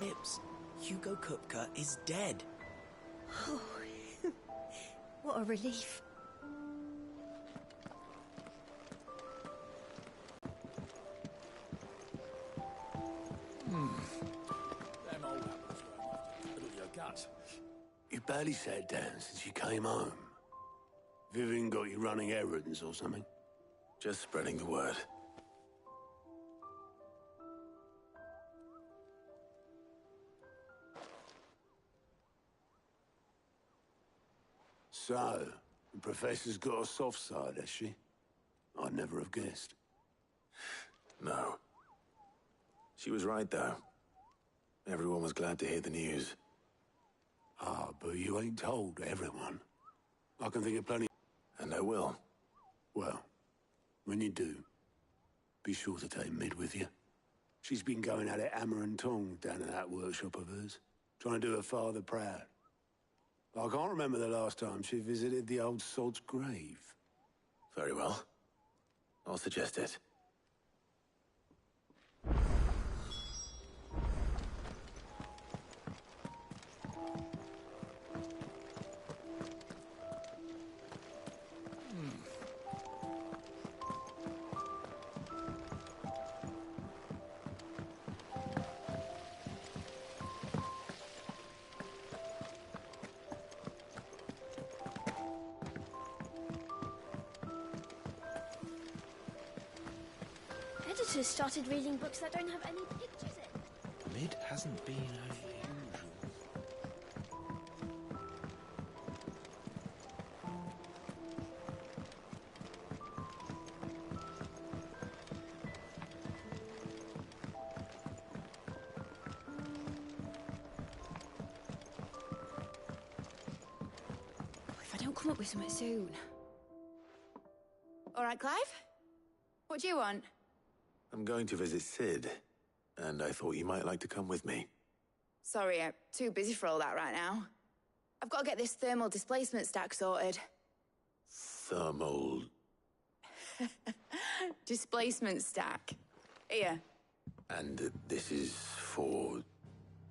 Nips, Hugo Kupka is dead. Oh, what a relief. Them old apples were enough to fiddle your guts. You barely sat down since you came home. Vivian got you running errands or something? Just spreading the word. So, the Professor's got a soft side, has she? I'd never have guessed. No. She was right, though. Everyone was glad to hear the news. Ah, but you ain't told everyone. I can think of plenty. And I will. Well, when you do, be sure to take Mid with you. She's been going at it hammer and tong down at that workshop of hers, trying to do her father proud. I can't remember the last time she visited the old sod's grave. Very well. I'll suggest it. Editors started reading books that don't have any pictures in. Mid hasn't been overly usual. If I don't come up with something soon. All right, Clive? What do you want? I'm going to visit Sid, and I thought you might like to come with me. Sorry, I'm too busy for all that right now. I've got to get this thermal displacement stack sorted. Thermal... Displacement stack. Here. And this is for...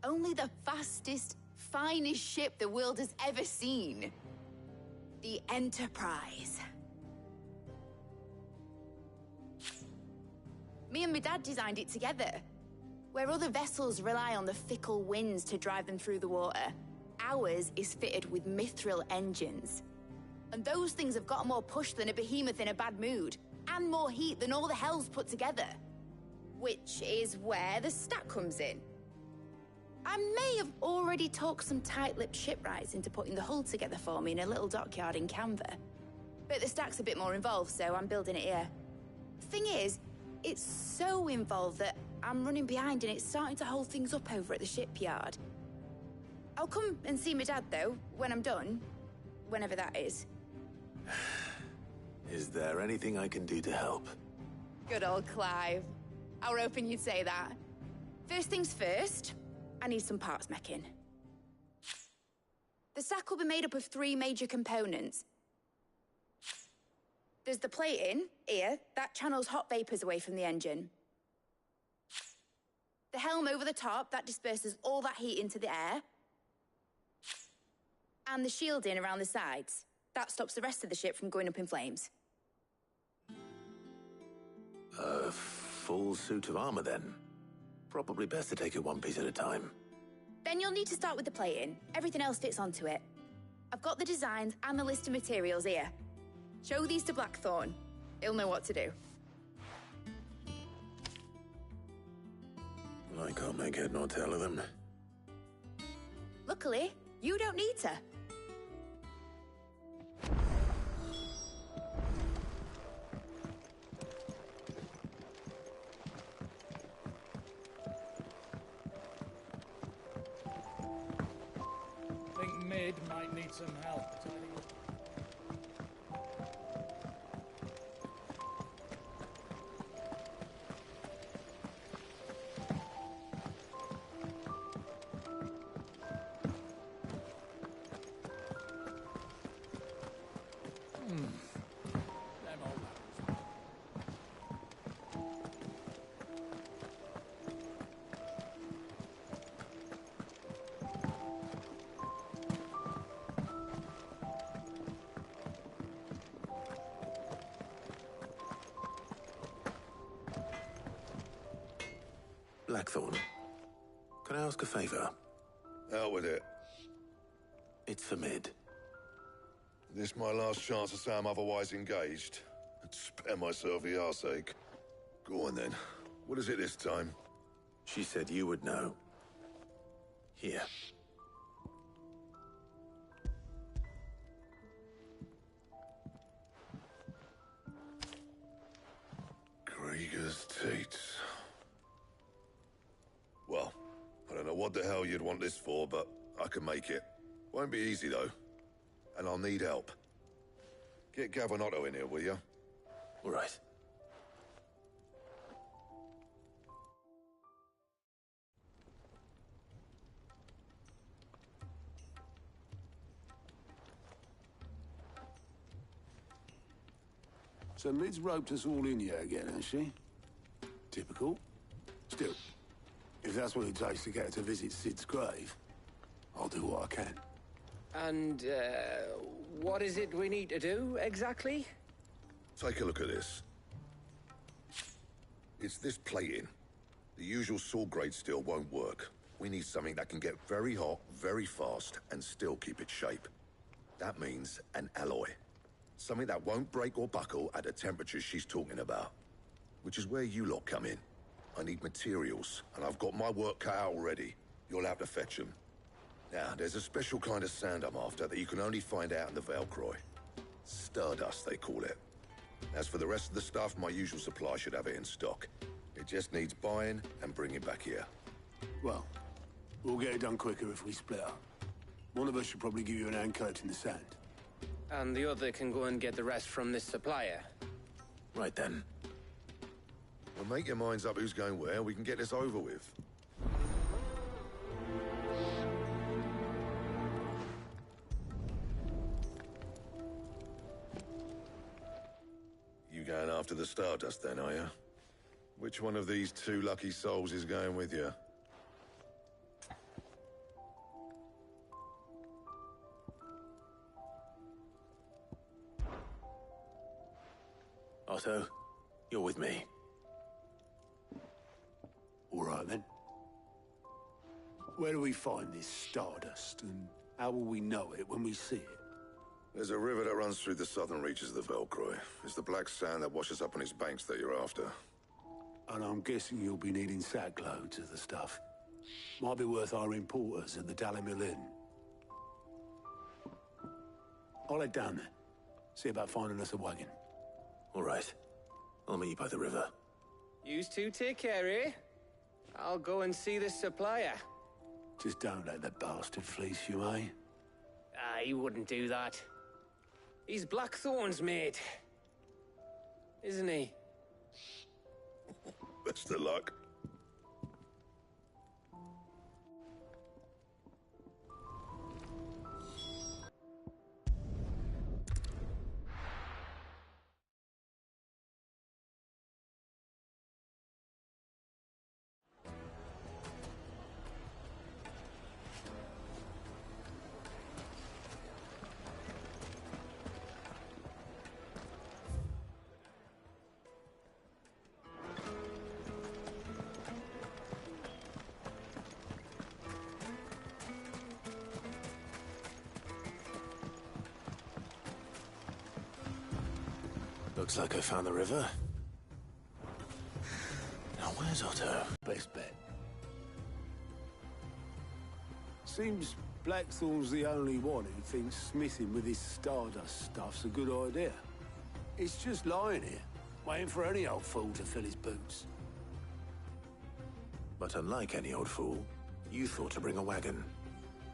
Only the fastest, finest ship the world has ever seen. The Enterprise. Me and my dad designed it together. Where other vessels rely on the fickle winds to drive them through the water, ours is fitted with mithril engines. And those things have got more push than a behemoth in a bad mood, and more heat than all the hells put together. Which is where the stack comes in. I may have already talked some tight-lipped shipwrights into putting the hull together for me in a little dockyard in Canva. But the stack's a bit more involved, so I'm building it here. Thing is, it's so involved that I'm running behind and it's starting to hold things up over at the shipyard. I'll come and see my dad, though, when I'm done. Whenever that is. Is there anything I can do to help? Good old Clive. I were hoping you'd say that. First things first, I need some parts meching. The stack will be made up of 3 major components. There's the plating, here, that channels hot vapors away from the engine. The helm over the top, that disperses all that heat into the air. And the shielding around the sides. That stops the rest of the ship from going up in flames. A full suit of armor, then. Probably best to take it one piece at a time. Then you'll need to start with the plating. Everything else fits onto it. I've got the designs and the list of materials here. Show these to Blackthorn. He'll know what to do. I can't make head nor tail of them. Luckily, you don't need to. Think Mid might need some help. Them old apples. Blackthorn, can I ask a favor? Out with it. It's for Mid. This my last chance to say I'm otherwise engaged. I'd spare myself the arseache. Go on then. What is it this time? She said you would know. Here. Krieger's Tates. Well, I don't know what the hell you'd want this for, but I can make it. Won't be easy, though. And I'll need help. Get Gavin Otto in here, will you? All right. So Mid's roped us all in here again, has she? Typical. Still, if that's what it takes to get her to visit Sid's grave, I'll do what I can. And, what is it we need to do, exactly? Take a look at this. It's this plating. The usual sword grade steel won't work. We need something that can get very hot, very fast, and still keep its shape. That means an alloy. Something that won't break or buckle at the temperatures she's talking about. Which is where you lot come in. I need materials, and I've got my work cut out already. You'll have to fetch them. Now, there's a special kind of sand I'm after that you can only find out in the Velcroy. Stardust, they call it. As for the rest of the stuff, my usual supply should have it in stock. It just needs buying and bringing back here. Well, we'll get it done quicker if we split up. One of us should probably give you an hand coat in the sand. And the other can go and get the rest from this supplier. Right then. Well, make your minds up who's going where, we can get this over with. You going after the Stardust then, are you? Which one of these two lucky souls is going with you? Otto, you're with me. All right, then. Where do we find this Stardust, and how will we know it when we see it? There's a river that runs through the southern reaches of the Velcroy. It's the black sand that washes up on its banks that you're after. And I'm guessing you'll be needing sackloads of the stuff. Might be worth our importers at the Dalimil Inn. I'll head down there. See about finding us a wagon. All right. I'll meet you by the river. Yous two take care, eh? I'll go and see this supplier. Just don't let the bastard fleece you, eh? He wouldn't do that. He's Blackthorn's mate. Isn't he? Best of luck. Looks like I found the river. Now where's Otto? Best bet. Seems Blackthorn's the only one who thinks smithing with his Stardust stuff's a good idea. It's just lying here, waiting for any old fool to fill his boots. But unlike any old fool, you thought to bring a wagon.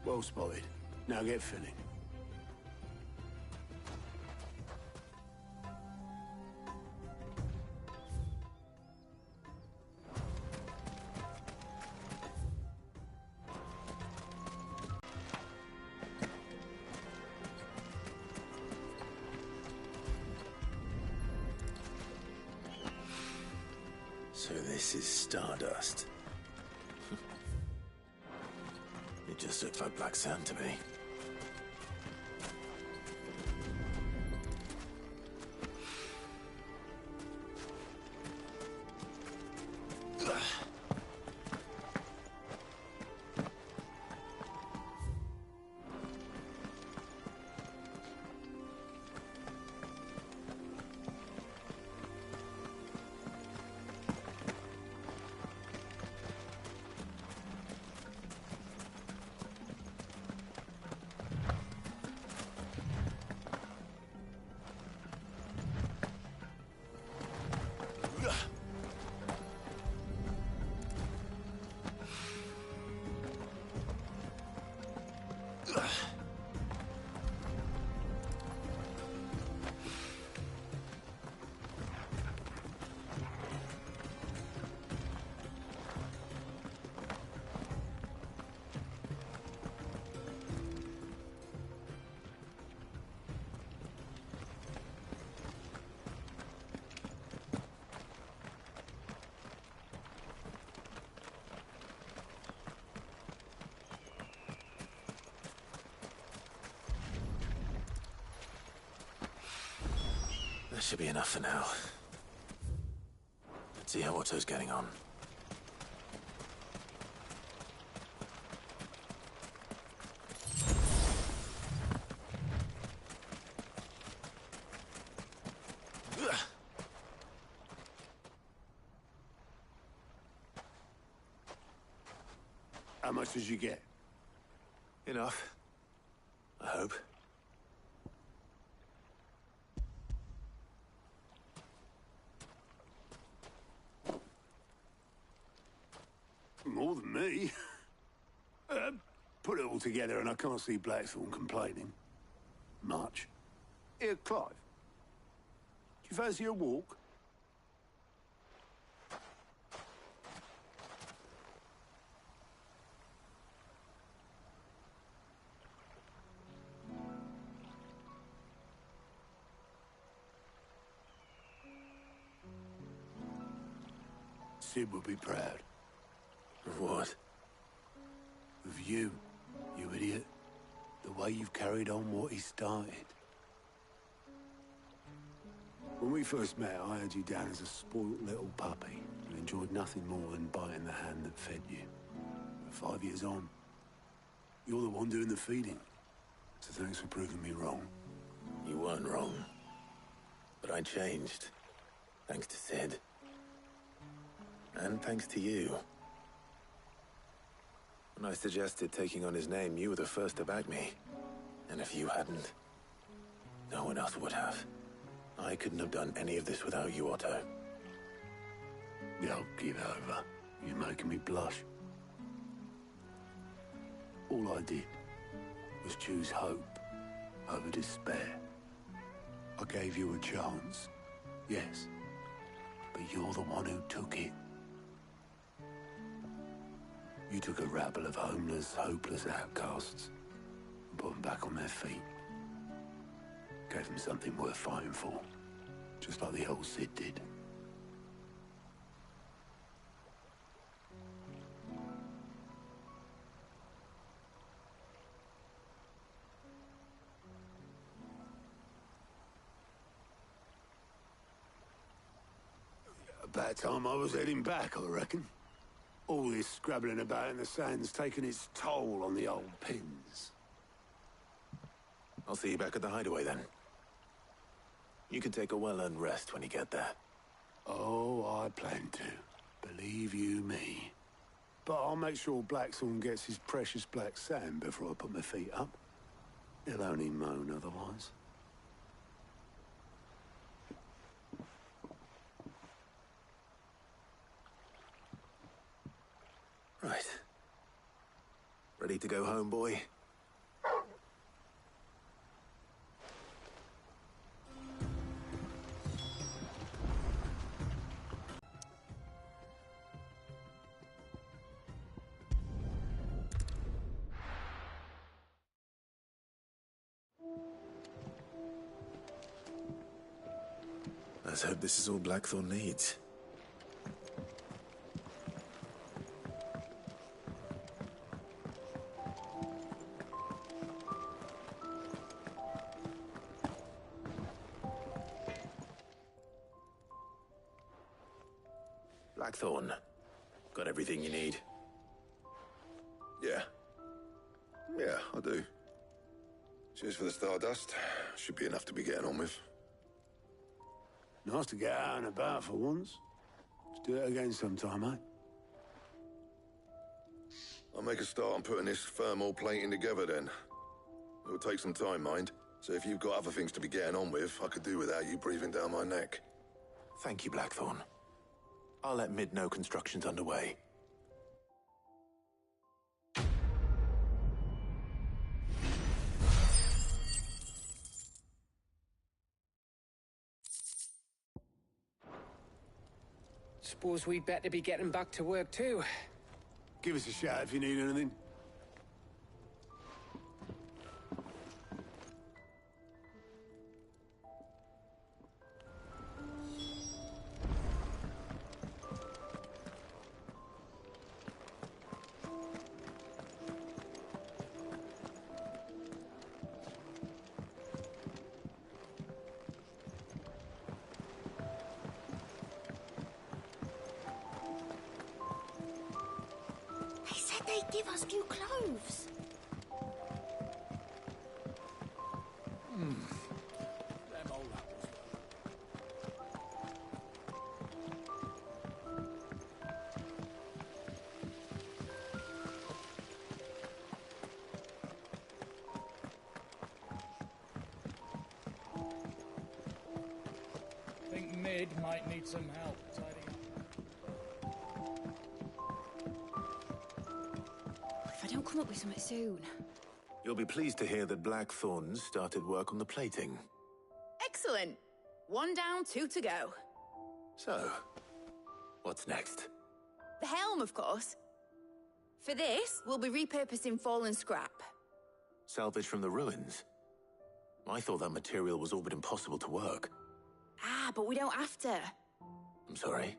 Well spotted. Now get filling. So this is Stardust. It just looks like black sand to me. That should be enough for now. Let's see how Otto's getting on. How much did you get? Enough. I hope. More than me. Put it all together and I can't see Blackthorne complaining. Much. Here, Clive. Do you fancy a walk? Sid would be proud. Of what? Of you, you idiot. The way you've carried on what he started. When we first met, I had you down as a spoilt little puppy who enjoyed nothing more than biting the hand that fed you. But 5 years on, you're the one doing the feeding. So thanks for proving me wrong. You weren't wrong. But I changed. Thanks to Sid. And thanks to you. When I suggested taking on his name, you were the first to back me. And if you hadn't, no one else would have. I couldn't have done any of this without you, Otto. Yo, give over. You're making me blush. All I did was choose hope over despair. I gave you a chance, yes, but you're the one who took it. You took a rabble of homeless, hopeless outcasts and put them back on their feet. Gave them something worth fighting for, just like the old Sid did. About time I was heading back, I reckon. All this scrabbling about in the sand's taken its toll on the old pins. I'll see you back at the hideaway then. You can take a well-earned rest when you get there. Oh, I plan to. Believe you me. But I'll make sure Blackthorne gets his precious black sand before I put my feet up. He'll only moan otherwise. Right. Ready to go home, boy? Let's hope this is all Blackthorne needs. Blackthorne, got everything you need? Yeah. Yeah, I do. Cheers for the stardust. Should be enough to be getting on with. Nice to get out and about for once. Let's do it again sometime, eh? I'll make a start on putting this thermal plating together then. It'll take some time, mind. So if you've got other things to be getting on with, I could do without you breathing down my neck. Thank you, Blackthorne. I'll let Mid know construction's underway. Suppose we'd better be getting back to work too. Give us a shout if you need anything. They give us new clothes. Them old apples. Think Mid might need some help tidying up. If I don't come up with something soon. You'll be pleased to hear that Blackthorn's started work on the plating. Excellent. 1 down, 2 to go. So, what's next? The helm, of course. For this, we'll be repurposing fallen scrap. Salvage from the ruins? I thought that material was all but impossible to work. Ah, but we don't have to. I'm sorry.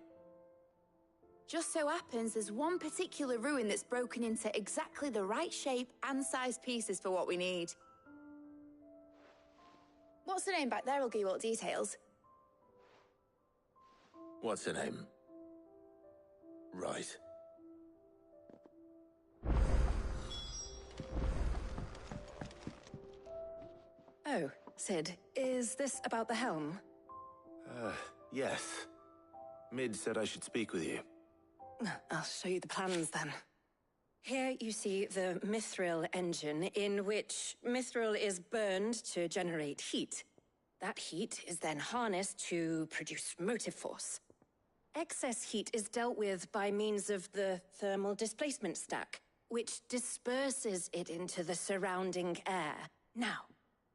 Just so happens there's one particular ruin that's broken into exactly the right shape and size pieces for what we need. What's the name back there? I'll give you all the details. What's her name? Right. Oh, Sid, is this about the helm? Yes. Mid said I should speak with you. I'll show you the plans then. Here you see the mithril engine, in which mithril is burned to generate heat. That heat is then harnessed to produce motive force. Excess heat is dealt with by means of the thermal displacement stack, which disperses it into the surrounding air. Now,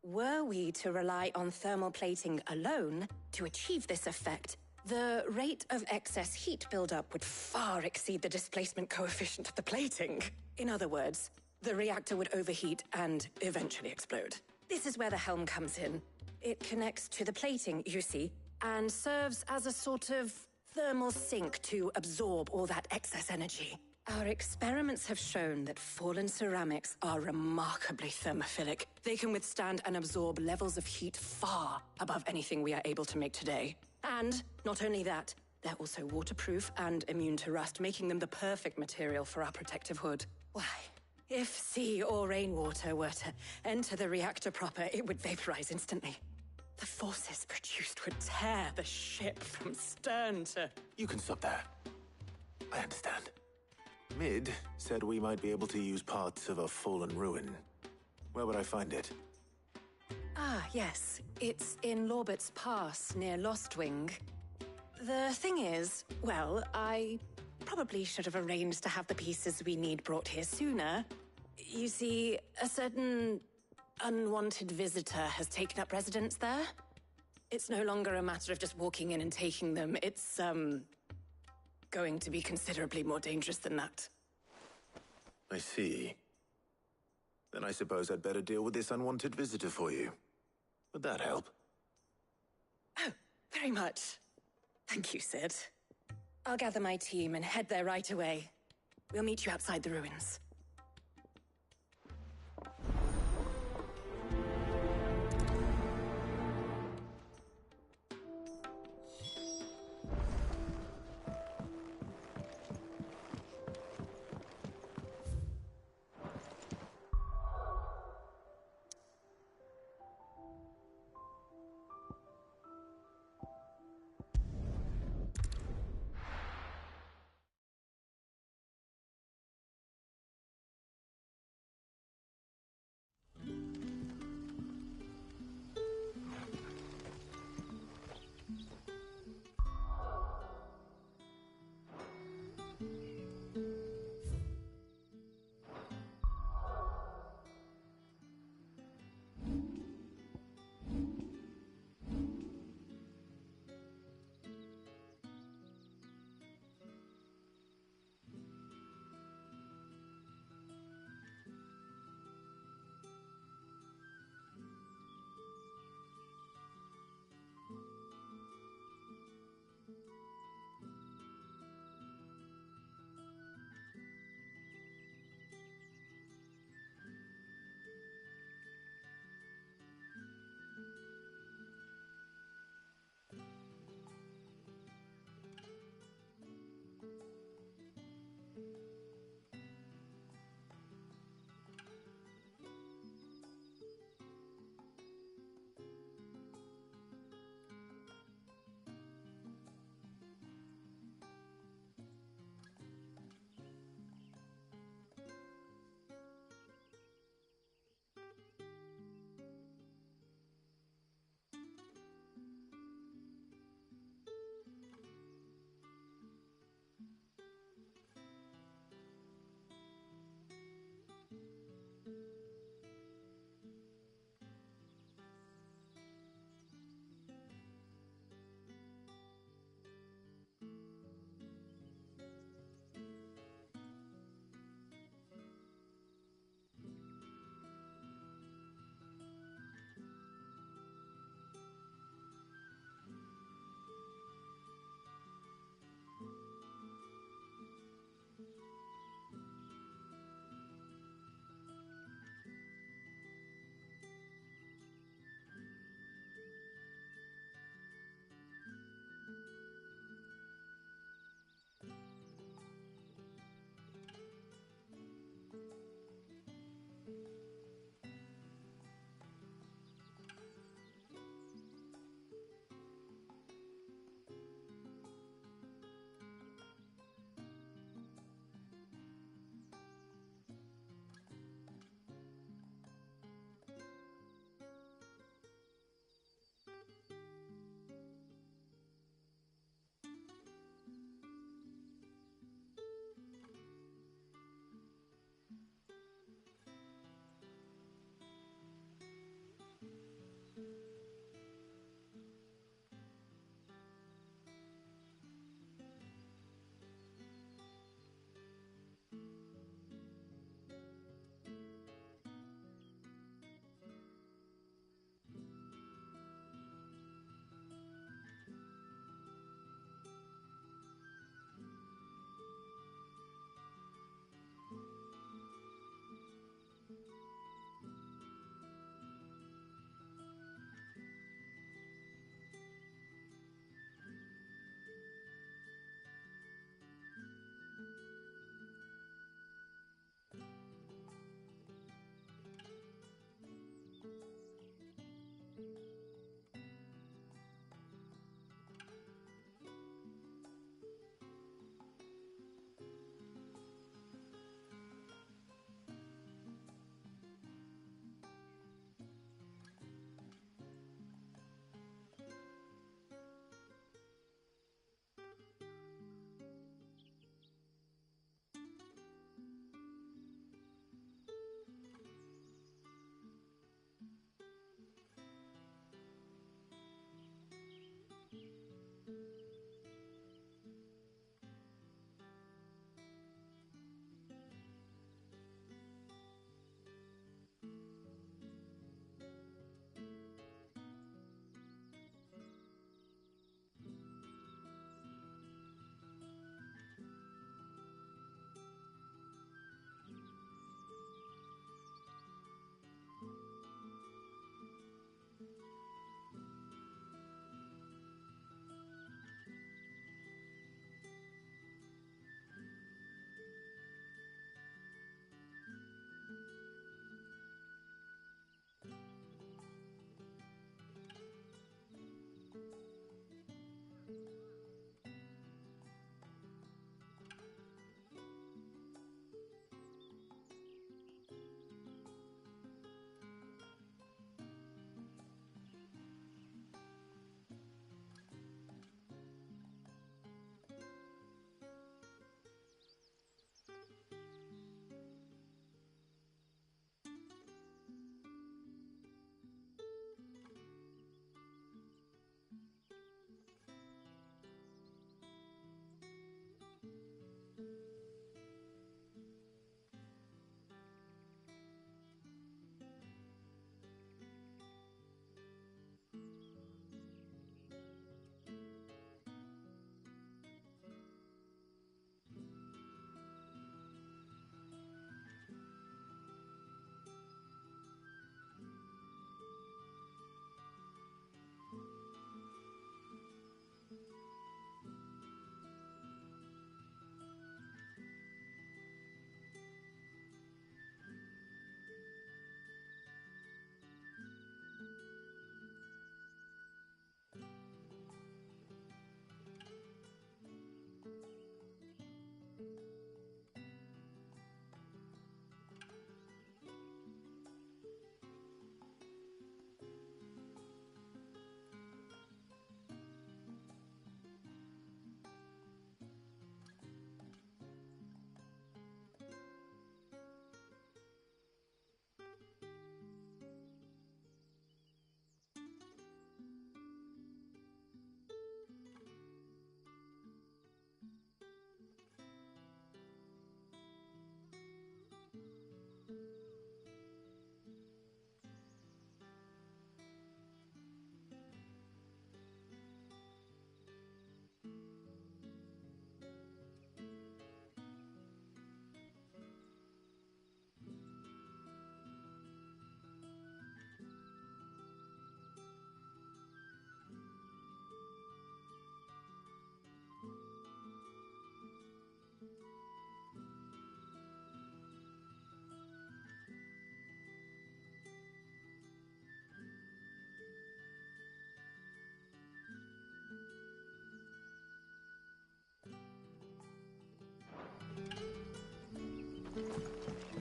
were we to rely on thermal plating alone to achieve this effect, the rate of excess heat buildup would far exceed the displacement coefficient of the plating. In other words, the reactor would overheat and eventually explode. This is where the helm comes in. It connects to the plating, you see, and serves as a sort of thermal sink to absorb all that excess energy. Our experiments have shown that fallen ceramics are remarkably thermophilic. They can withstand and absorb levels of heat far above anything we are able to make today. And not only that, they're also waterproof and immune to rust, making them the perfect material for our protective hood. Why, if sea or rainwater were to enter the reactor proper, it would vaporize instantly. The forces produced would tear the ship from stern to... You can stop there. I understand. Mid said we might be able to use parts of a fallen ruin. Where would I find it? Ah, yes. It's in Lorbert's Pass, near Lostwing. The thing is, well, I probably should have arranged to have the pieces we need brought here sooner. You see, a certain unwanted visitor has taken up residence there. It's no longer a matter of just walking in and taking them. It's, going to be considerably more dangerous than that. I see. Then I suppose I'd better deal with this unwanted visitor for you. Would that help? Oh, very much. Thank you, Sid. I'll gather my team and head there right away. We'll meet you outside the ruins.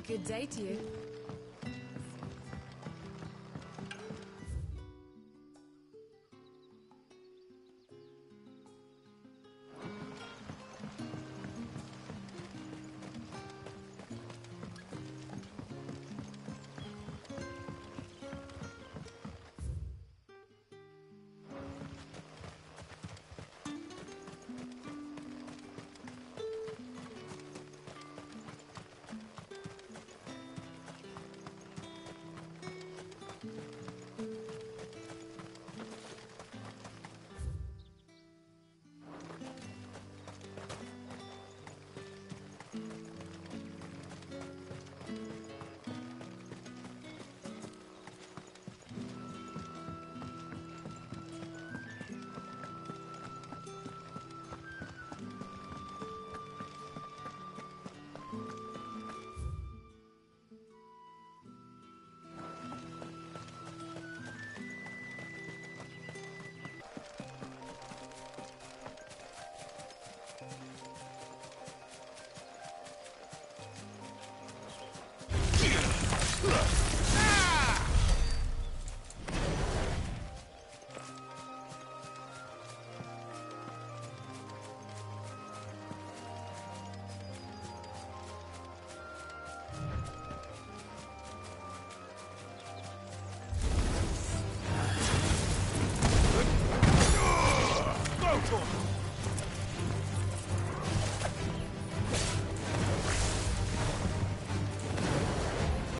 Good day to you.